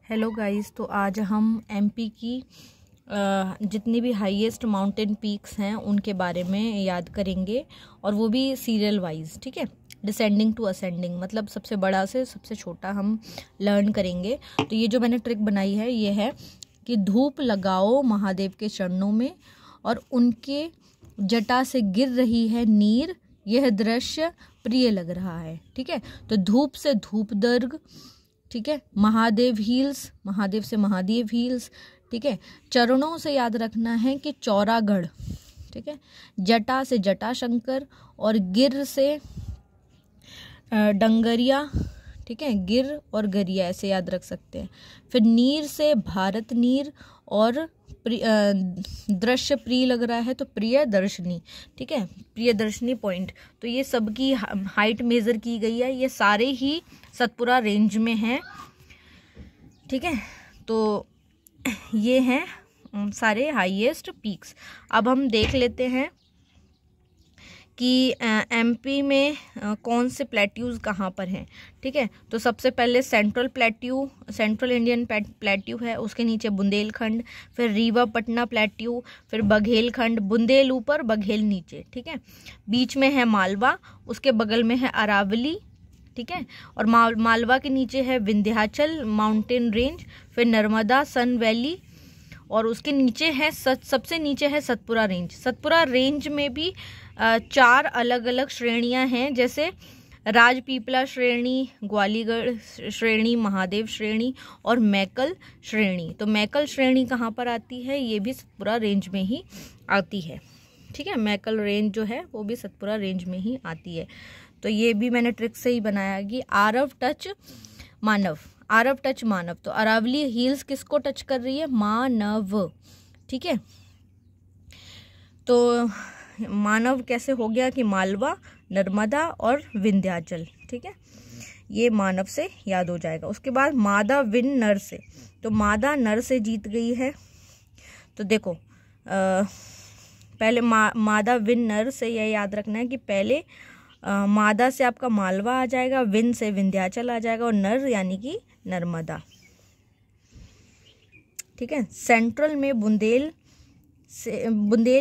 Hello guys, तो आज हम एमपी की जितनी भी हाईएस्ट माउंटेन पीक्स हैं उनके बारे में याद करेंगे, और वो भी सीरियल वाइज। ठीक है, डिसेंडिंग टू असेंडिंग, मतलब सबसे बड़ा से सबसे छोटा हम लर्न करेंगे। तो ये जो मैंने ट्रिक बनाई है ये है कि धूप लगाओ महादेव के चरणों में और उनके जटा से गिर रही है नीर, यह दृश्य प्रिय लग रहा है। ठीक है, तो धूप से धूप दर्ग, ठीक है, महादेव हील्स, महादेव से महादेव हील्स। ठीक है, चरणों से याद रखना है कि चौरागढ़। ठीक है, जटा से जटाशंकर और गिर से डंगरिया। ठीक है, गिर और गरिया ऐसे याद रख सकते हैं। फिर नीर से भारत नीर और दृश्य प्रिय लग रहा है तो प्रिय दर्शनी। ठीक है, प्रिय दर्शनी पॉइंट। तो ये सबकी हाइट मेजर की गई है, ये सारे ही सतपुरा रेंज में हैं। ठीक है, तो ये हैं सारे हाईएस्ट पीक्स। अब हम देख लेते हैं कि एमपी में कौन से प्लेट्यूज कहाँ पर हैं। ठीक है, तो सबसे पहले central plateau, central Indian plateau है, उसके नीचे बुंदेलखंड, फिर रीवा पटना प्लेट्यू, फिर बघेलखंड, बुंदेल ऊपर बघेल नीचे। ठीक है, बीच में है मालवा, उसके बगल में है अरावली। ठीक है, और मालवा के नीचे है विंध्याचल माउंटेन रेंज, फिर नर्मदा सन वैली, और उसके नीचे है सबसे नीचे है सतपुरा रेंज। सतपुरा रेंज में भी 4 अलग अलग श्रेणियां हैं, जैसे राजपीपला श्रेणी, ग्वालीगढ़ श्रेणी, महादेव श्रेणी और मैकल श्रेणी। तो मैकल श्रेणी कहाँ पर आती है? ये भी सतपुरा रेंज में ही आती है। ठीक है, मैकल रेंज जो है वो भी सतपुरा रेंज में ही आती है। तो ये भी मैंने ट्रिक से ही बनाया कि आरव टच मानव, आरव टच मानव। तो अरावली हिल्स किसको टच कर रही है? मानव। ठीक है, तो मानव कैसे हो गया कि मालवा, नर्मदा और विंध्याचल। ठीक है, ये मानव से याद हो जाएगा। उसके बाद मादा विन नर से, तो मादा नर से जीत गई है। तो देखो पहले मादा विन नर से यह याद रखना है कि पहले मादा से आपका मालवा आ जाएगा, विन से विंध्याचल आ जाएगा और नर यानी कि नर्मदा। ठीक है, सेंट्रल में बुंदेल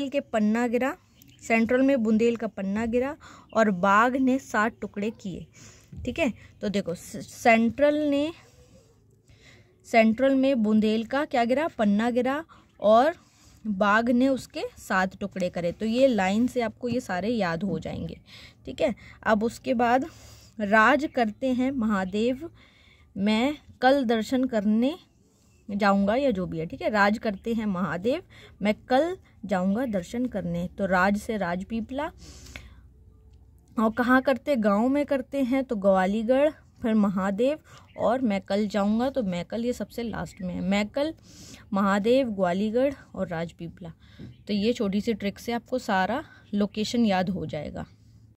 के पन्ना गिरा, सेंट्रल में बुंदेल का पन्ना गिरा और बाघ ने 7 टुकड़े किए। ठीक है, तो देखो सेंट्रल में बुंदेल का क्या गिरा? पन्ना गिरा, और बाघ ने उसके 7 टुकड़े करे। तो ये लाइन से आपको ये सारे याद हो जाएंगे। ठीक है, अब उसके बाद राज करते हैं महादेव, मैं कल दर्शन करने जाऊंगा, या जो भी है। ठीक है, राज करते हैं महादेव, मैं कल जाऊंगा दर्शन करने। तो राज से राजपीपला, और कहाँ करते? गांव में करते हैं, तो ग्वालीगढ़, फिर महादेव, और मैं कल जाऊंगा, तो मैं कल ये सबसे लास्ट में है। मैं कल, महादेव, ग्वालीगढ़ और राजपीपला। तो ये छोटी सी ट्रिक से आपको सारा लोकेशन याद हो जाएगा।